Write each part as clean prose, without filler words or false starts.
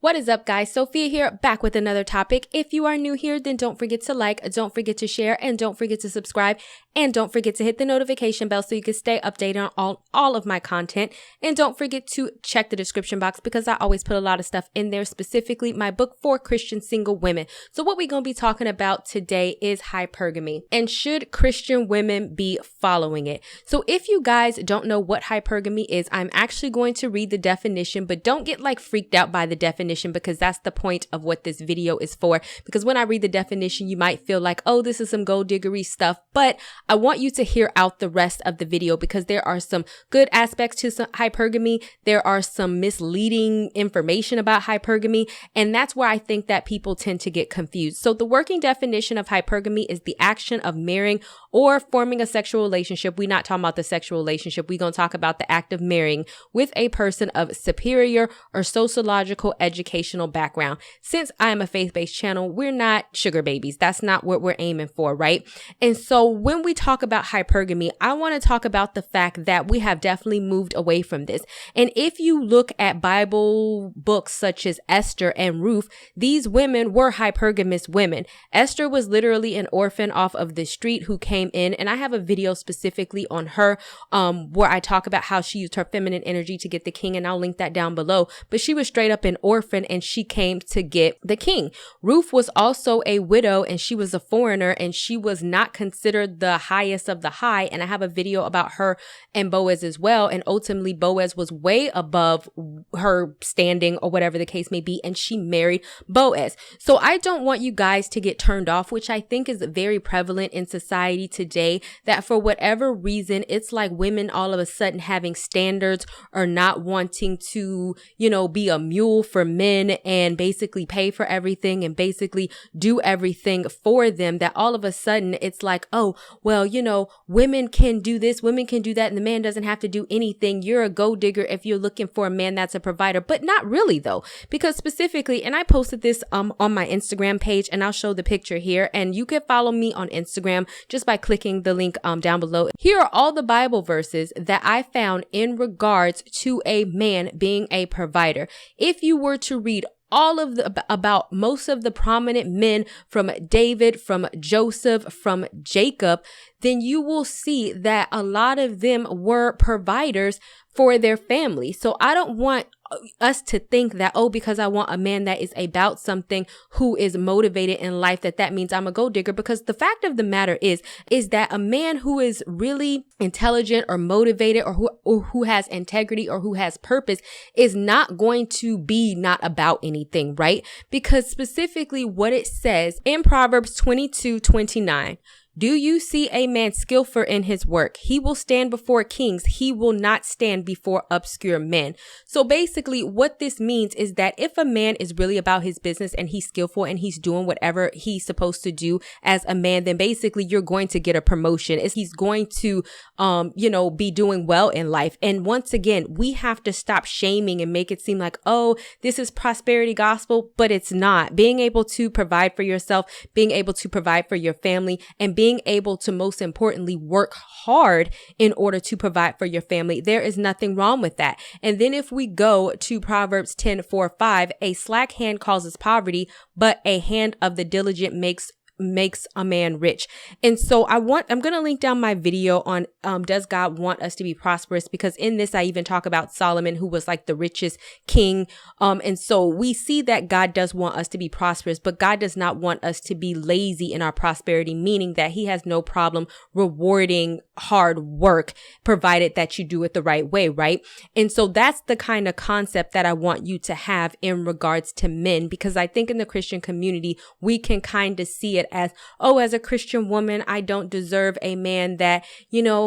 What is up, guys? Sophia here, back with another topic. If you are new here, then don't forget to like, don't forget to share, and don't forget to subscribe, and don't forget to hit the notification bell so you can stay updated on all of my content. And don't forget to check the description box because I always put a lot of stuff in there, specifically my book for Christian single women. So what we're going to be talking about today is hypergamy, and should Christian women be following it? So if you guys don't know what hypergamy is, I'm actually going to read the definition, but don't get like freaked out by the definition, because that's the point of what this video is for. Because when I read the definition, you might feel like, oh, this is some gold diggery stuff, but I want you to hear out the rest of the video because there are some good aspects to some hypergamy. There are some misleading information about hypergamy, and that's where I think that people tend to get confused. So the working definition of hypergamy is the action of marrying or forming a sexual relationship. We're not talking about the sexual relationship. We're going to talk about the act of marrying with a person of superior or sociological educational background. Since I am a faith-based channel, we're not sugar babies. That's not what we're aiming for, right? And so when we talk about hypergamy, I want to talk about the fact that we have definitely moved away from this. And if you look at Bible books such as Esther and Ruth, these women were hypergamous women. Esther was literally an orphan off of the street who came in, and I have a video specifically on her where I talk about how she used her feminine energy to get the king, and I'll link that down below. But she was straight up an orphan and she came to get the king. Ruth was also a widow and she was a foreigner and she was not considered the highest of the high, and I have a video about her and Boaz as well, and ultimately Boaz was way above her standing or whatever the case may be, and she married Boaz. So I don't want you guys to get turned off, which I think is very prevalent in society today, that for whatever reason it's like women all of a sudden having standards or not wanting to, be a mule for men and basically pay for everything and basically do everything for them, that all of a sudden it's like, oh, well, women can do this, women can do that, and the man doesn't have to do anything. You're a gold digger if you're looking for a man that's a provider. But not really though, because specifically, and I posted this on my Instagram page, and I'll show the picture here, and you can follow me on Instagram just by clicking the link down below. Here are all the Bible verses that I found in regards to a man being a provider. If you were to read about most of the prominent men, from David, from Joseph, from Jacob, then you will see that a lot of them were providers for their family. So I don't want us to think that, oh, because I want a man that is about something, who is motivated in life, that means I'm a gold digger. Because the fact of the matter is that a man who is really intelligent or motivated or who has integrity or who has purpose is not going to be not about anything, right? Because specifically what it says in Proverbs 22:29, do you see a man skillful in his work? He will stand before kings. He will not stand before obscure men. So basically what this means is that if a man is really about his business and he's skillful and he's doing whatever he's supposed to do as a man, then basically you're going to get a promotion. He's going to, be doing well in life. And once again, we have to stop shaming and make it seem like, oh, this is prosperity gospel, but it's not. Being able to provide for yourself, being able to provide for your family, and being able to, most importantly, work hard in order to provide for your family. There is nothing wrong with that. And then if we go to Proverbs 10:4-5, a slack hand causes poverty, but a hand of the diligent makes a man rich. And so I'm going to link down my video on does God want us to be prosperous, because in this I even talk about Solomon, who was like the richest king. And so we see that God does want us to be prosperous, but God does not want us to be lazy in our prosperity, meaning that he has no problem rewarding hard work, provided that you do it the right way, right? And so that's the kind of concept that I want you to have in regards to men, because I think in the Christian community, we can kind of see it as, oh, as a Christian woman, I don't deserve a man that,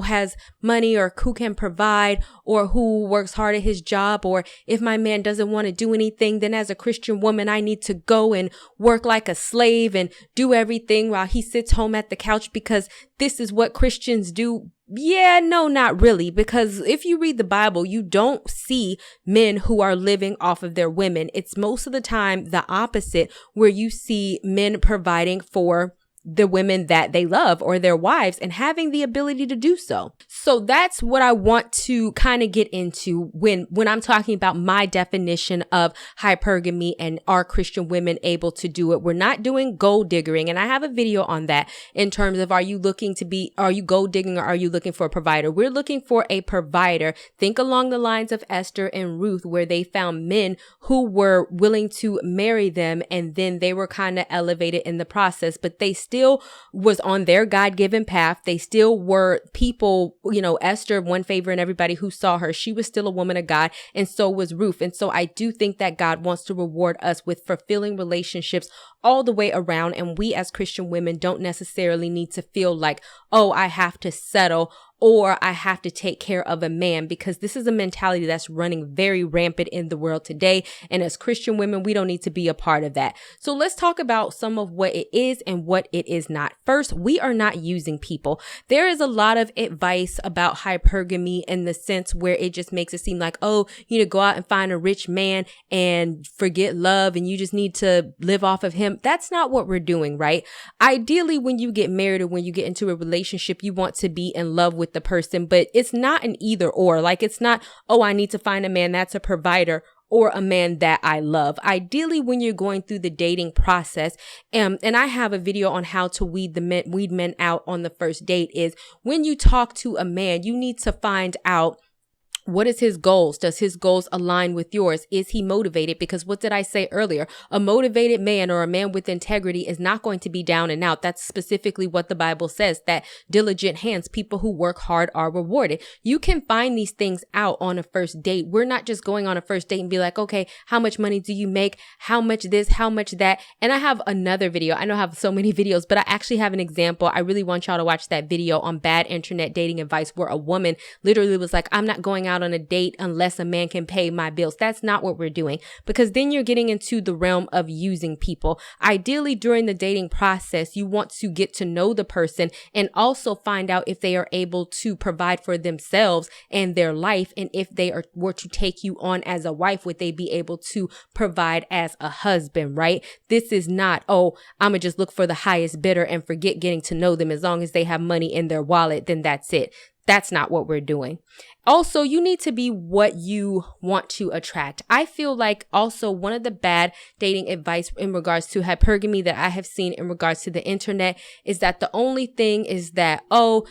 has money or who can provide or who works hard at his job. Or if my man doesn't want to do anything, then as a Christian woman, I need to go and work like a slave and do everything while he sits home at the couch, because this is what Christians do. Yeah, no, not really. Because if you read the Bible, you don't see men who are living off of their women. It's most of the time the opposite, where you see men providing for the women that they love or their wives and having the ability to do so. So that's what I want to kind of get into when I'm talking about my definition of hypergamy and are Christian women able to do it. We're not doing gold diggering. And I have a video on that in terms of are you gold digging or are you looking for a provider? We're looking for a provider. Think along the lines of Esther and Ruth, where they found men who were willing to marry them and then they were kind of elevated in the process, but they still was on their God-given path. They still were people, Esther won favor in everybody who saw her. She was still a woman of God, and so was Ruth. And so I do think that God wants to reward us with fulfilling relationships all the way around. And we as Christian women don't necessarily need to feel like, oh, I have to settle or I have to take care of a man, because this is a mentality that's running very rampant in the world today. And as Christian women, we don't need to be a part of that. So let's talk about some of what it is and what it is not. First, we are not using people. There is a lot of advice about hypergamy in the sense where it just makes it seem like, oh, you need to go out and find a rich man and forget love and you just need to live off of him. That's not what we're doing, right? Ideally, when you get married or when you get into a relationship, you want to be in love with the person, but it's not an either or. Like, it's not, oh, I need to find a man that's a provider or a man that I love. Ideally, when you're going through the dating process, and I have a video on how to weed men out on the first date, is when you talk to a man, you need to find out, what is his goals? Does his goals align with yours? Is he motivated? Because what did I say earlier? A motivated man or a man with integrity is not going to be down and out. That's specifically what the Bible says, that diligent hands, people who work hard, are rewarded. You can find these things out on a first date. We're not just going on a first date and be like, okay, how much money do you make? How much this? How much that? And I have another video. I know I have so many videos, but I actually have an example. I really want y'all to watch that video on bad internet dating advice, where a woman literally was like, I'm not going out on a date unless a man can pay my bills. That's not what we're doing, because then you're getting into the realm of using people. Ideally, during the dating process, you want to get to know the person and also find out if they are able to provide for themselves and their life. And if they were to take you on as a wife, would they be able to provide as a husband, right? This is not, oh, I'm gonna just look for the highest bidder and forget getting to know them. As long as they have money in their wallet, then that's it. That's not what we're doing. Also, you need to be what you want to attract. I feel like also one of the bad dating advice in regards to hypergamy that I have seen in regards to the internet is that the only thing is that, oh,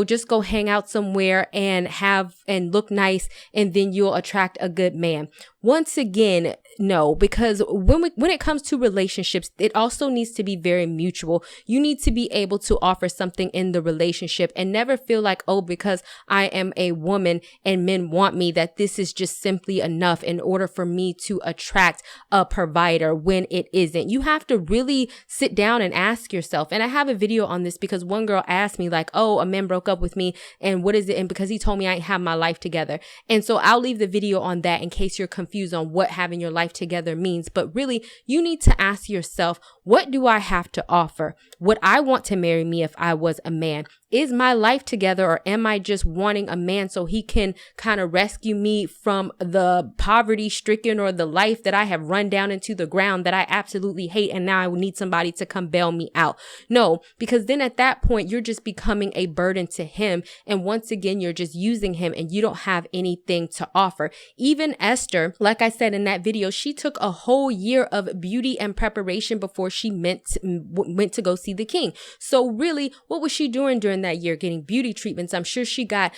just go hang out somewhere and look nice and then you'll attract a good man. Once again, no, because when it comes to relationships, it also needs to be very mutual. You need to be able to offer something in the relationship and never feel like, oh, because I am a woman and men want me, that this is just simply enough in order for me to attract a provider, when it isn't. You have to really sit down and ask yourself. And I have a video on this because one girl asked me like, oh, a man broke up with me and what is it? And because he told me I ain't have my life together. And so I'll leave the video on that in case you're confused on what having your life together means. But really, you need to ask yourself, what do I have to offer? Would I want to marry me if I was a man? Is my life together, or am I just wanting a man so he can kind of rescue me from the poverty stricken or the life that I have run down into the ground that I absolutely hate, and now I need somebody to come bail me out? No, because then at that point, you're just becoming a burden to him. And once again, you're just using him and you don't have anything to offer. Even Esther, like I said in that video, she took a whole year of beauty and preparation before she went to go see the king. So really, what was she doing during that year? Getting beauty treatments. I'm sure she got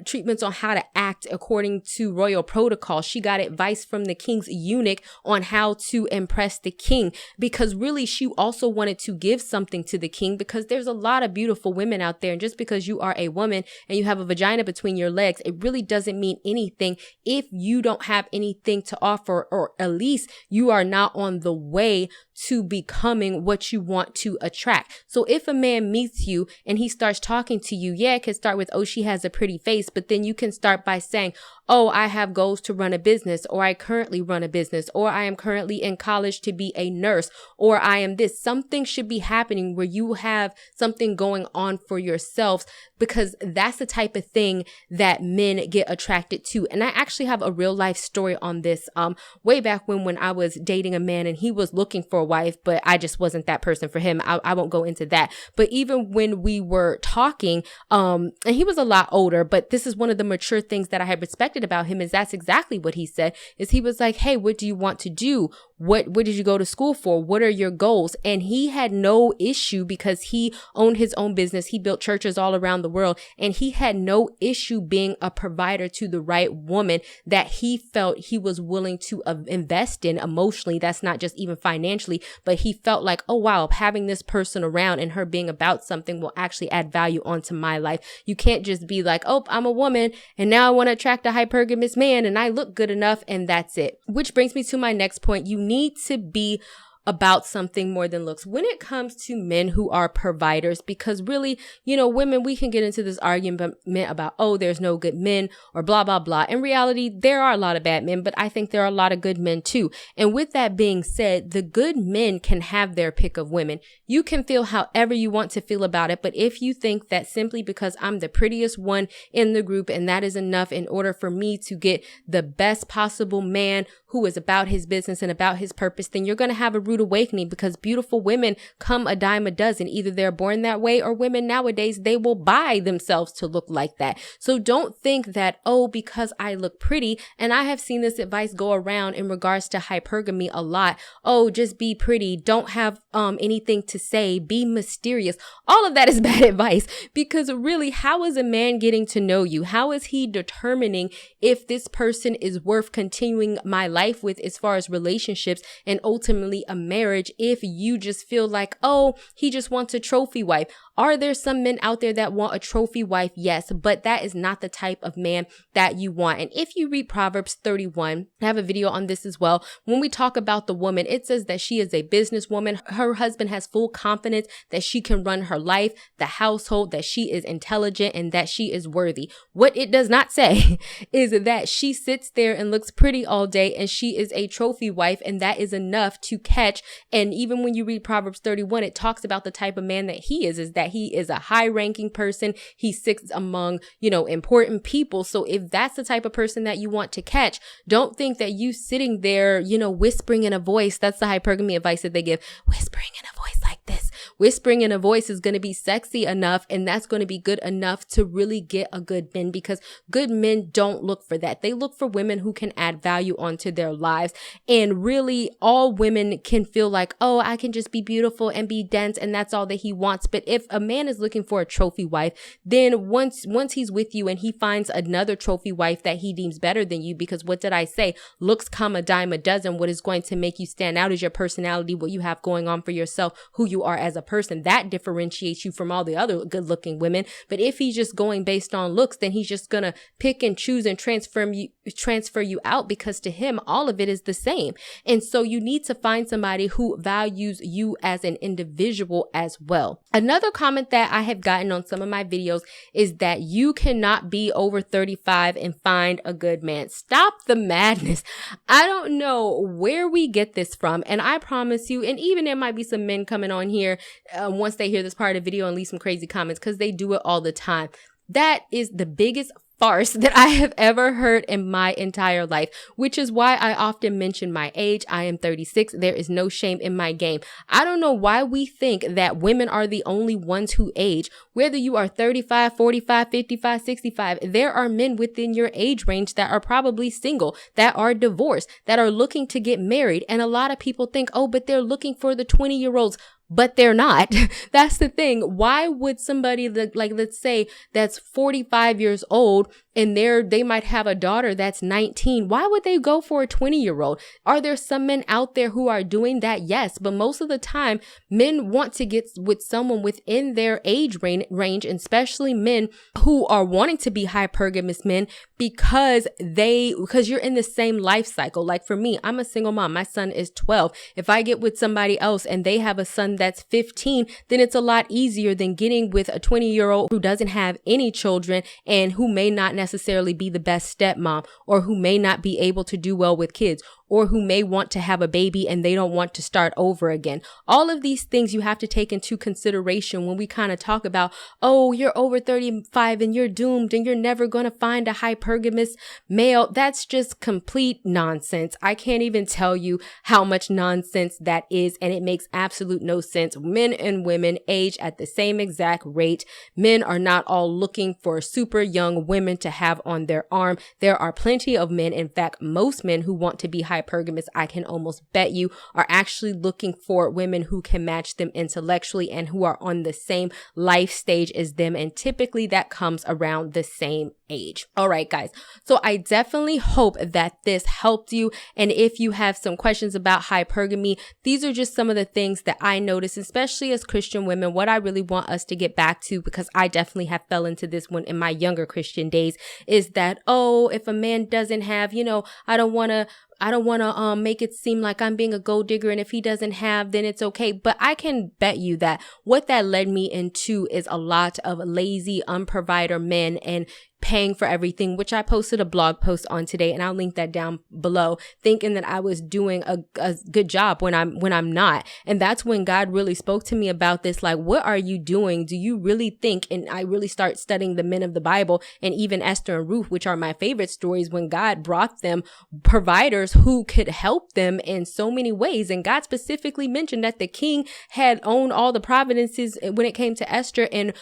treatments on how to act according to royal protocol. She got advice from the king's eunuch on how to impress the king, because really she also wanted to give something to the king, because there's a lot of beautiful women out there. And just because you are a woman and you have a vagina between your legs, it really doesn't mean anything if you don't have anything to offer, or at least you are not on the way to becoming what you want to attract. So if a man meets you and he starts starts talking to you, yeah, it can start with, oh, she has a pretty face, but then you can start by saying, oh, I have goals to run a business, or I currently run a business, or I am currently in college to be a nurse, or I am this. Something should be happening where you have something going on for yourselves, because that's the type of thing that men get attracted to. And I actually have a real life story on this. Way back when I was dating a man and he was looking for a wife, but I just wasn't that person for him. I won't go into that. But even when we were talking, and he was a lot older, but this is one of the mature things that I had respected about him, is that's exactly what he said, is he was like, hey, what do you want to do? What did you go to school for? What are your goals? And he had no issue, because he owned his own business. He built churches all around the world, and he had no issue being a provider to the right woman that he felt he was willing to invest in emotionally. That's not just even financially, but he felt like, oh, wow, having this person around and her being about something will actually add value onto my life. You can't just be like, oh, I'm a woman and now I want to attract a hypergamous man and I look good enough and that's it. Which brings me to my next point. You need to be about something more than looks when it comes to men who are providers, because really, women, we can get into this argument about, oh, there's no good men or blah, blah, blah. In reality, there are a lot of bad men, but I think there are a lot of good men too. And with that being said, the good men can have their pick of women. You can feel however you want to feel about it. But if you think that simply because I'm the prettiest one in the group and that is enough in order for me to get the best possible man who is about his business and about his purpose, then you're going to have a rude awakening, because beautiful women come a dime a dozen. Either they're born that way, or women nowadays, they will buy themselves to look like that. So don't think that, oh, because I look pretty, and I have seen this advice go around in regards to hypergamy a lot. Oh, just be pretty. Don't have anything to say. Be mysterious. All of that is bad advice, because really, how is a man getting to know you? How is he determining if this person is worth continuing my life with as far as relationships and ultimately a marriage, if you just feel like, oh, he just wants a trophy wife? Are there some men out there that want a trophy wife? Yes, but that is not the type of man that you want. And if you read Proverbs 31, I have a video on this as well. When we talk about the woman, it says that she is a businesswoman. Her husband has full confidence that she can run her life, the household, that she is intelligent, and that she is worthy. What it does not say is that she sits there and looks pretty all day and she is a trophy wife, and that is enough to catch. And even when you read Proverbs 31, it talks about the type of man that he is that he is a high-ranking person. He sits among, important people. So if that's the type of person that you want to catch, don't think that you sitting there, whispering in a voice. That's the hypergamy advice that they give. Whispering in a voice like this. Whispering in a voice is going to be sexy enough, and that's going to be good enough to really get a good man, because good men don't look for that. They look for women who can add value onto their lives. And really, all women can feel like, oh, I can just be beautiful and be dense, and that's all that he wants. But if a man is looking for a trophy wife, then once he's with you and he finds another trophy wife that he deems better than you, because what did I say? Looks come a dime a dozen. What is going to make you stand out is your personality, what you have going on for yourself, who you are as a person. That differentiates you from all the other good looking women. But if he's just going based on looks, then he's just gonna pick and choose and transfer you out, because to him all of it is the same. And so you need to find somebody who values you as an individual as well. Another comment that I have gotten on some of my videos is that you cannot be over 35 and find a good man. Stop the madness. I don't know where we get this from, and I promise you, and even there might be some men coming on here once they hear this part of the video and leave some crazy comments, because they do it all the time. That is the biggest farce that I have ever heard in my entire life, which is why I often mention my age. I am 36. There is no shame in my game. I don't know why we think that women are the only ones who age. Whether you are 35, 45, 55, 65, there are men within your age range that are probably single, that are divorced, that are looking to get married. And a lot of people think, oh, but they're looking for the 20-year-olds. But they're not. That's the thing. Why would somebody like, let's say that's 45 years old and they might have a daughter that's 19. Why would they go for a 20-year-old? Are there some men out there who are doing that? Yes, but most of the time, men want to get with someone within their age range, especially men who are wanting to be hypergamous men because you're in the same life cycle. Like for me, I'm a single mom. My son is 12. If I get with somebody else and they have a son that's 15, then it's a lot easier than getting with a 20-year-old who doesn't have any children and who may not necessarily be the best stepmom, or who may not be able to do well with kids, or who may want to have a baby and they don't want to start over again. All of these things you have to take into consideration when we kind of talk about, oh, you're over 35 and you're doomed and you're never going to find a hypergamous male. That's just complete nonsense. I can't even tell you how much nonsense that is, and it makes absolute no sense. Men and women age at the same exact rate. Men are not all looking for super young women to have on their arm. There are plenty of men, in fact, most men who want to be hypergamous, I can almost bet you, are actually looking for women who can match them intellectually and who are on the same life stage as them. And typically that comes around the same age. All right, guys. So I definitely hope that this helped you. And if you have some questions about hypergamy, these are just some of the things that I notice, especially as Christian women, what I really want us to get back to, because I definitely have fell into this one in my younger Christian days, is that, oh, if a man doesn't have, I don't want to make it seem like I'm being a gold digger, and if he doesn't have, then it's okay. But I can bet you that what that led me into is a lot of lazy, unprovider men and paying for everything, which I posted a blog post on today, and I'll link that down below, thinking that I was doing a good job when I'm not. And that's when God really spoke to me about this. Like, what are you doing? Do you really think? And I really start studying the men of the Bible, and even Esther and Ruth, which are my favorite stories, when God brought them providers who could help them in so many ways. And God specifically mentioned that the king had owned all the providences when it came to Esther, and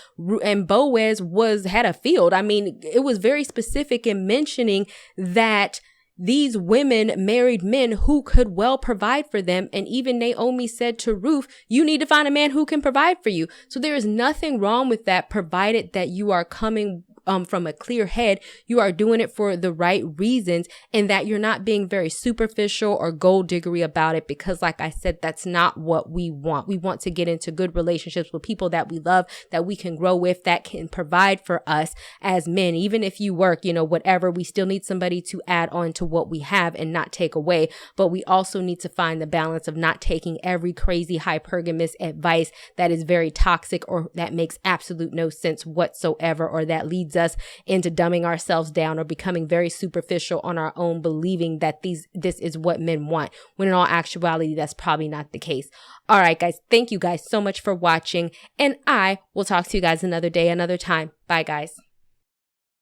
Boaz had a field. I mean, it was very specific in mentioning that these women married men who could well provide for them. And even Naomi said to Ruth, you need to find a man who can provide for you. So there is nothing wrong with that, provided that you are coming from a clear head, you are doing it for the right reasons, and that you're not being very superficial or gold diggery about it, because like I said, that's not what we want. We want to get into good relationships with people that we love, that we can grow with, that can provide for us as men. Even if you work, whatever, we still need somebody to add on to what we have and not take away. But we also need to find the balance of not taking every crazy hypergamous advice that is very toxic, or that makes absolute no sense whatsoever, or that leads us into dumbing ourselves down or becoming very superficial on our own, believing that this is what men want, when in all actuality, that's probably not the case. All right, guys. Thank you guys so much for watching, and I will talk to you guys another day, another time. Bye, guys.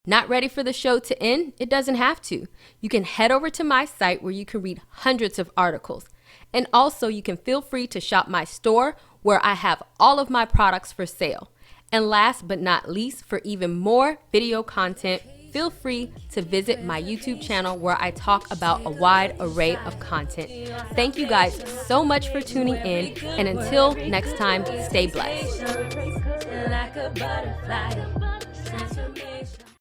Not ready for the show to end? It doesn't have to. You can head over to my site where you can read hundreds of articles. And also you can feel free to shop my store where I have all of my products for sale. And last but not least, for even more video content, feel free to visit my YouTube channel where I talk about a wide array of content. Thank you guys so much for tuning in, and until next time, stay blessed.